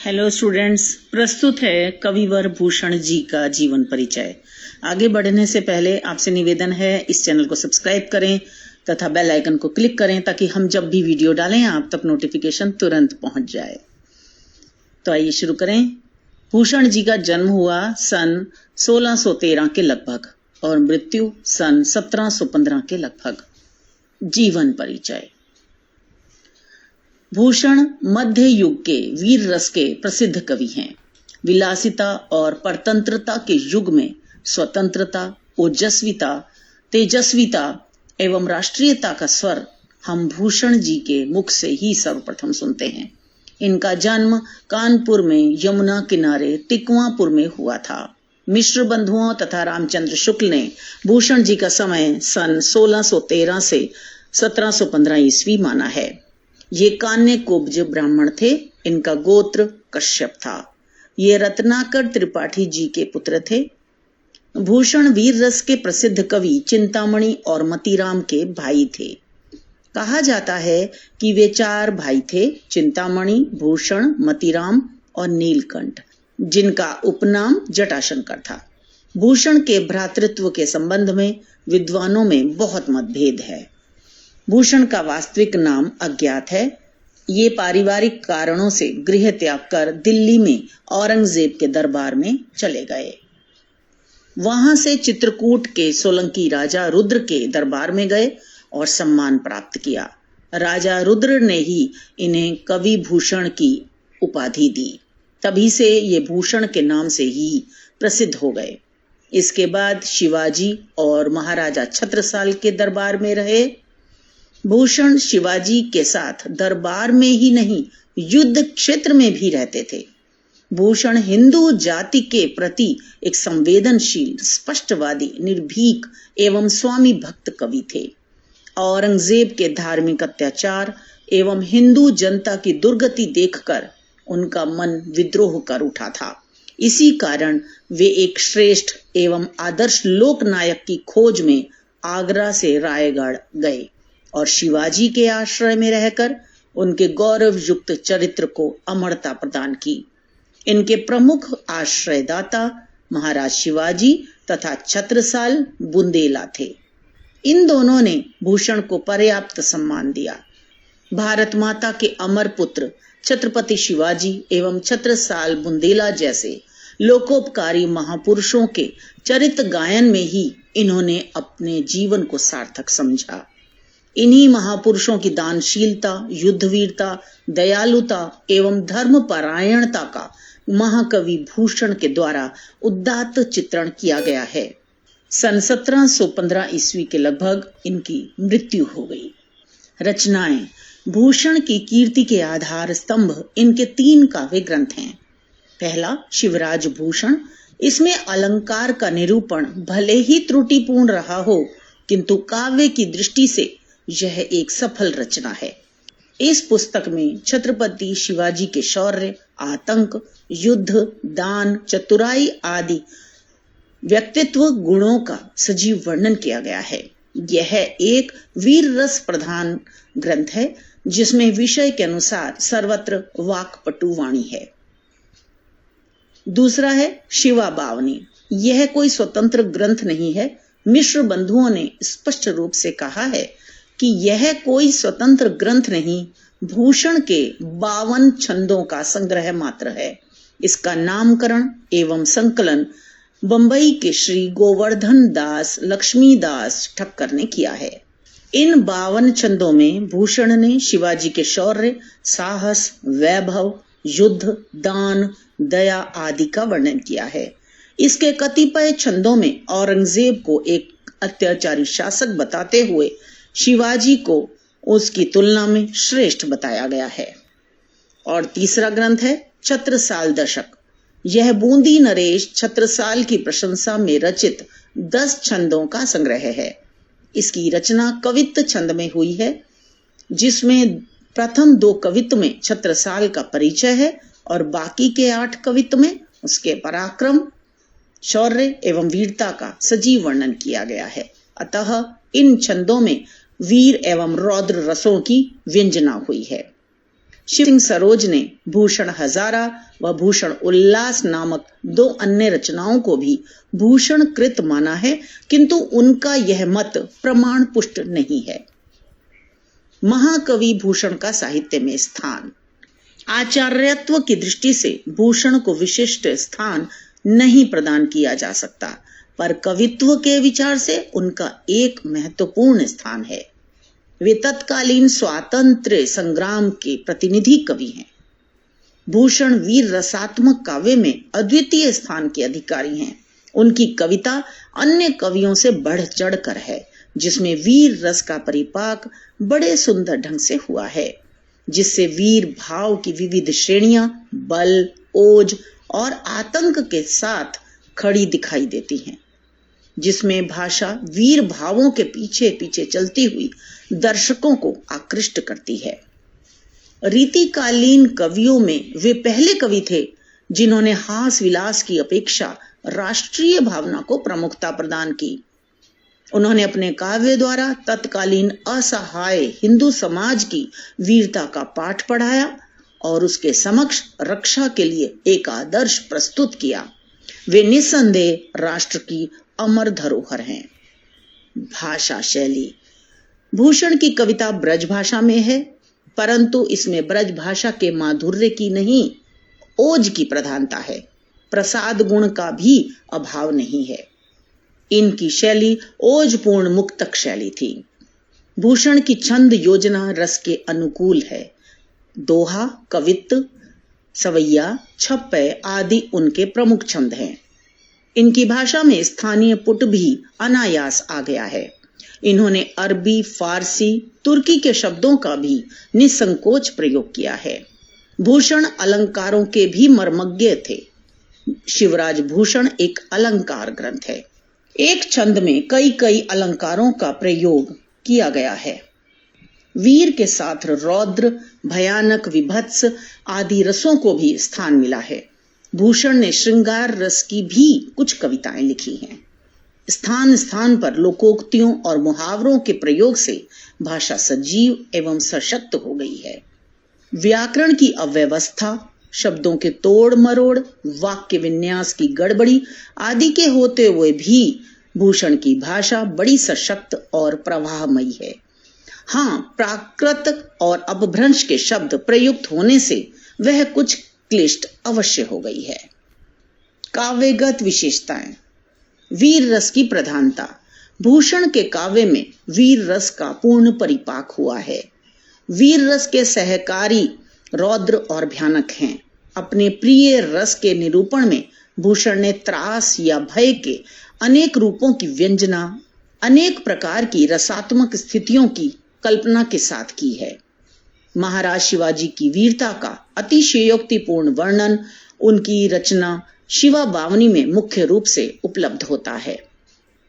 Hello students, प्रस्तुत है कविवर भूषण जी का जीवन परिचय। आगे बढ़ने से पहले आपसे निवेदन है इस चैनल को सब्सक्राइब करें तथा बेल आइकन को क्लिक करें ताकि हम जब भी वीडियो डालें आप तक नोटिफिकेशन तुरंत पहुंच जाए। तो आइए शुरू करें। भूषण जी का जन्म हुआ सन 1613 के लगभग और मृत्यु सन 1715 के लगभग। जीवन परिचय। भूषण मध्य युग के वीर रस के प्रसिद्ध कवि हैं। विलासिता और परतंत्रता के युग में स्वतंत्रता, ओजस्विता, तेजस्विता एवं राष्ट्रीयता का स्वर हम भूषण जी के मुख से ही सर्वप्रथम सुनते हैं। इनका जन्म कानपुर में यमुना किनारे टिकवापुर में हुआ था। मिश्र बंधुओं तथा रामचंद्र शुक्ल ने भूषण जी का समय सन 1613 से 1715 ईस्वी माना है। ये कान्य कुब्ज ब्राह्मण थे। इनका गोत्र कश्यप था। ये रत्नाकर त्रिपाठी जी के पुत्र थे। भूषण वीर रस के प्रसिद्ध कवि चिंतामणि और मतीराम के भाई थे। कहा जाता है कि वे 4 भाई थे, चिंतामणि, भूषण, मतीराम और नीलकंठ, जिनका उपनाम जटाशंकर था। भूषण के भ्रातृत्व के संबंध में विद्वानों में बहुत मतभेद है। भूषण का वास्तविक नाम अज्ञात है। ये पारिवारिक कारणों से गृह त्याग कर दिल्ली में औरंगजेब के दरबार में चले गए। वहां से चित्रकूट के सोलंकी राजा रुद्र के दरबार में गए और सम्मान प्राप्त किया। राजा रुद्र ने ही इन्हें कवि भूषण की उपाधि दी। तभी से ये भूषण के नाम से ही प्रसिद्ध हो गए। इसके बाद शिवाजी और महाराजा छत्रसाल के दरबार में रहे। भूषण शिवाजी के साथ दरबार में ही नहीं, युद्ध क्षेत्र में भी रहते थे। भूषण हिंदू जाति के प्रति एक संवेदनशील, स्पष्टवादी, निर्भीक एवं स्वामी भक्त कवि थे। औरंगजेब के धार्मिक अत्याचार एवं हिंदू जनता की दुर्गति देखकर उनका मन विद्रोह कर उठा था। इसी कारण वे एक श्रेष्ठ एवं आदर्श लोकनायक की खोज में आगरा से रायगढ़ गए और शिवाजी के आश्रय में रहकर उनके गौरव युक्त चरित्र को अमरता प्रदान की। इनके प्रमुख आश्रयदाता महाराज शिवाजी तथा छत्रसाल बुंदेला थे। इन दोनों ने भूषण को पर्याप्त सम्मान दिया। भारत माता के अमर पुत्र छत्रपति शिवाजी एवं छत्रसाल बुंदेला जैसे लोकोपकारी महापुरुषों के चरित्र गायन में ही इन्होंने अपने जीवन को सार्थक समझा। इन्हीं महापुरुषों की दानशीलता, युद्धवीरता, दयालुता एवं धर्मपरायणता का महाकवि भूषण के द्वारा उदात्त चित्रण किया गया है। सन 1715 ईस्वी के लगभग इनकी मृत्यु हो गई। रचनाएं। भूषण की कीर्ति के आधार स्तंभ इनके 3 काव्य ग्रंथ हैं। पहला शिवराज भूषण। इसमें अलंकार का निरूपण भले ही त्रुटिपूर्ण रहा हो, किंतु काव्य की दृष्टि से यह एक सफल रचना है। इस पुस्तक में छत्रपति शिवाजी के शौर्य, आतंक, युद्ध, दान, चतुराई आदि व्यक्तित्व गुणों का सजीव वर्णन किया गया है। यह एक वीर रस प्रधान ग्रंथ है जिसमें विषय के अनुसार सर्वत्र वाक्पटु वाणी है। दूसरा है शिवा बावनी। यह कोई स्वतंत्र ग्रंथ नहीं है। मिश्र बंधुओं ने स्पष्ट रूप से कहा है कि यह कोई स्वतंत्र ग्रंथ नहीं, भूषण के 52 छंदों का संग्रह मात्र है। इसका नामकरण एवं संकलन बंबई के श्री गोवर्धन दास लक्ष्मीदास ठक्कर ने किया है। इन 52 छंदों में भूषण ने शिवाजी के शौर्य, साहस, वैभव, युद्ध, दान, दया आदि का वर्णन किया है। इसके कतिपय छंदों में औरंगजेब को एक अत्याचारी शासक बताते हुए शिवाजी को उसकी तुलना में श्रेष्ठ बताया गया है। और तीसरा ग्रंथ है छत्रसाल दशक। यह बूंदी नरेश छत्रसाल की प्रशंसा में रचित 10 छंदों का संग्रह है। इसकी रचना कवित्त छंद में हुई है, जिसमें प्रथम 2 कवित्त में छत्रसाल का परिचय है और बाकी के 8 कवित्त में उसके पराक्रम, शौर्य एवं वीरता का सजीव वर्णन किया गया है। अतः इन छंदों में वीर एवं रौद्र रसों की व्यंजना हुई है। शिव सिंह सरोज ने भूषण हजारा व भूषण उल्लास नामक 2 अन्य रचनाओं को भी भूषण कृत माना है, किंतु उनका यह मत प्रमाण पुष्ट नहीं है। महाकवि भूषण का साहित्य में स्थान। आचार्यत्व की दृष्टि से भूषण को विशिष्ट स्थान नहीं प्रदान किया जा सकता, पर कवित्व के विचार से उनका एक महत्वपूर्ण स्थान है। वे तत्कालीन स्वातंत्र्य संग्राम के प्रतिनिधि कवि हैं। भूषण वीर रसात्मक काव्य में अद्वितीय स्थान के अधिकारी हैं। उनकी कविता अन्य कवियों से बढ़ चढ़कर है, जिसमें वीर रस का परिपाक बड़े सुंदर ढंग से हुआ है, जिससे वीर भाव की विविध श्रेणियां बल, ओज और आतंक के साथ खड़ी दिखाई देती हैं, जिसमें भाषा वीर भावों के पीछे पीछे चलती हुई दर्शकों को आकृष्ट करती है। रीतिकालीन कवियों में वे पहले कवि थे जिन्होंने हास विलास की अपेक्षा राष्ट्रीय भावना को प्रमुखता प्रदान की। उन्होंने अपने काव्य द्वारा तत्कालीन असहाय हिंदू समाज की वीरता का पाठ पढ़ाया और उसके समक्ष रक्षा के लिए एक आदर्श प्रस्तुत किया। वे निस्संदेह राष्ट्र की अमर धरोहर हैं। भाषा शैली। भूषण की कविता ब्रज भाषा में है, परंतु इसमें ब्रज भाषा के माधुर्य की नहीं, ओज की प्रधानता है। प्रसाद गुण का भी अभाव नहीं है। इनकी शैली ओजपूर्ण मुक्तक शैली थी। भूषण की छंद योजना रस के अनुकूल है। दोहा, कवित्त, सवैया, छप्पय आदि उनके प्रमुख छंद हैं। इनकी भाषा में स्थानीय पुट भी अनायास आ गया है। इन्होंने अरबी, फारसी, तुर्की के शब्दों का भी निसंकोच प्रयोग किया है। भूषण अलंकारों के भी मर्मज्ञ थे। शिवराज भूषण एक अलंकार ग्रंथ है। एक छंद में कई कई अलंकारों का प्रयोग किया गया है। वीर के साथ रौद्र, भयानक, विभत्स आदि रसों को भी स्थान मिला है। भूषण ने श्रृंगार रस की भी कुछ कविताएं लिखी हैं। स्थान स्थान पर लोकोक्तियों और मुहावरों के प्रयोग से भाषा सजीव एवं सशक्त हो गई है। व्याकरण की अव्यवस्था, शब्दों के तोड़ मरोड़, वाक्य विन्यास की गड़बड़ी आदि के होते हुए भी भूषण की भाषा बड़ी सशक्त और प्रवाहमयी है। हाँ, प्राकृत और अपभ्रंश के शब्द प्रयुक्त होने से वह कुछ क्लिष्ट अवश्य हो गई है। काव्यगत विशेषताएं। वीर रस की प्रधानता। भूषण के काव्य में वीर रस का पूर्ण परिपाक हुआ है। वीर रस के सहकारी रौद्र और भयानक हैं। अपने प्रिय रस के निरूपण में भूषण ने त्रास या भय के अनेक रूपों की व्यंजना, अनेक प्रकार की रसात्मक स्थितियों की कल्पना के साथ की है। महाराज शिवाजी की वीरता का अतिशयोक्तिपूर्ण वर्णन उनकी रचना शिवा बावनी में मुख्य रूप से उपलब्ध होता है।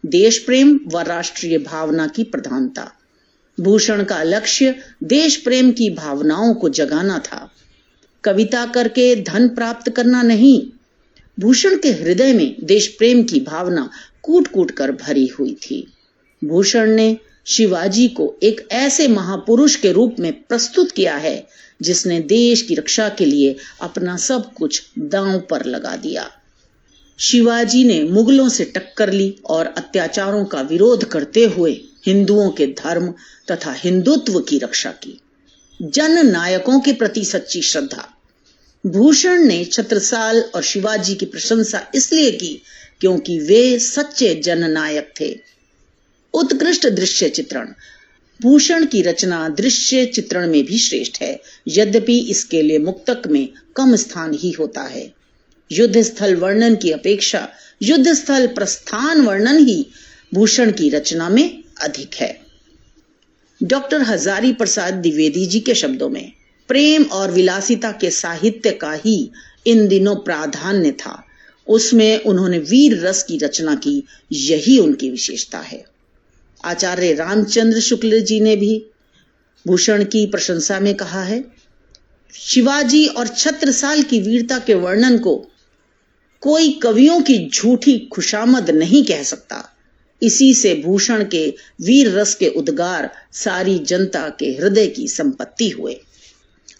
देश प्रेम व राष्ट्रीय भावना की प्रधानता। भूषण का लक्ष्य देश प्रेम की भावनाओं को जगाना था, कविता करके धन प्राप्त करना नहीं। भूषण के हृदय में देश प्रेम की भावना कूट कूट कर भरी हुई थी। भूषण ने शिवाजी को एक ऐसे महापुरुष के रूप में प्रस्तुत किया है जिसने देश की रक्षा के लिए अपना सब कुछ दांव पर लगा दिया। शिवाजी ने मुगलों से टक्कर ली और अत्याचारों का विरोध करते हुए हिंदुओं के धर्म तथा हिंदुत्व की रक्षा की। जन नायकों के प्रति सच्ची श्रद्धा। भूषण ने छत्रसाल और शिवाजी की प्रशंसा इसलिए की क्योंकि वे सच्चे जननायक थे। उत्कृष्ट दृश्य चित्रण। भूषण की रचना दृश्य चित्रण में भी श्रेष्ठ है, यद्यपि इसके लिए मुक्तक में कम स्थान ही होता है। युद्ध स्थल वर्णन की अपेक्षा युद्ध स्थल प्रस्थान वर्णन ही भूषण की रचना में अधिक है। डॉक्टर हजारी प्रसाद द्विवेदी जी के शब्दों में, प्रेम और विलासिता के साहित्य का ही इन दिनों प्राधान्य था। उसमें उन्होंने वीर रस की रचना की, यही उनकी विशेषता है। आचार्य रामचंद्र शुक्ल जी ने भी भूषण की प्रशंसा में कहा है, शिवाजी और छत्रसाल की वीरता के वर्णन को कोई कवियों की झूठी खुशामद नहीं कह सकता। इसी से भूषण के वीर रस के उद्गार सारी जनता के हृदय की संपत्ति हुए।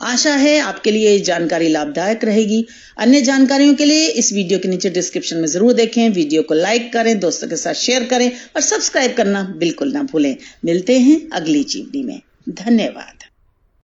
आशा है आपके लिए ये जानकारी लाभदायक रहेगी। अन्य जानकारियों के लिए इस वीडियो के नीचे डिस्क्रिप्शन में जरूर देखें। वीडियो को लाइक करें, दोस्तों के साथ शेयर करें और सब्सक्राइब करना बिल्कुल ना भूलें। मिलते हैं अगली जीवनी में। धन्यवाद।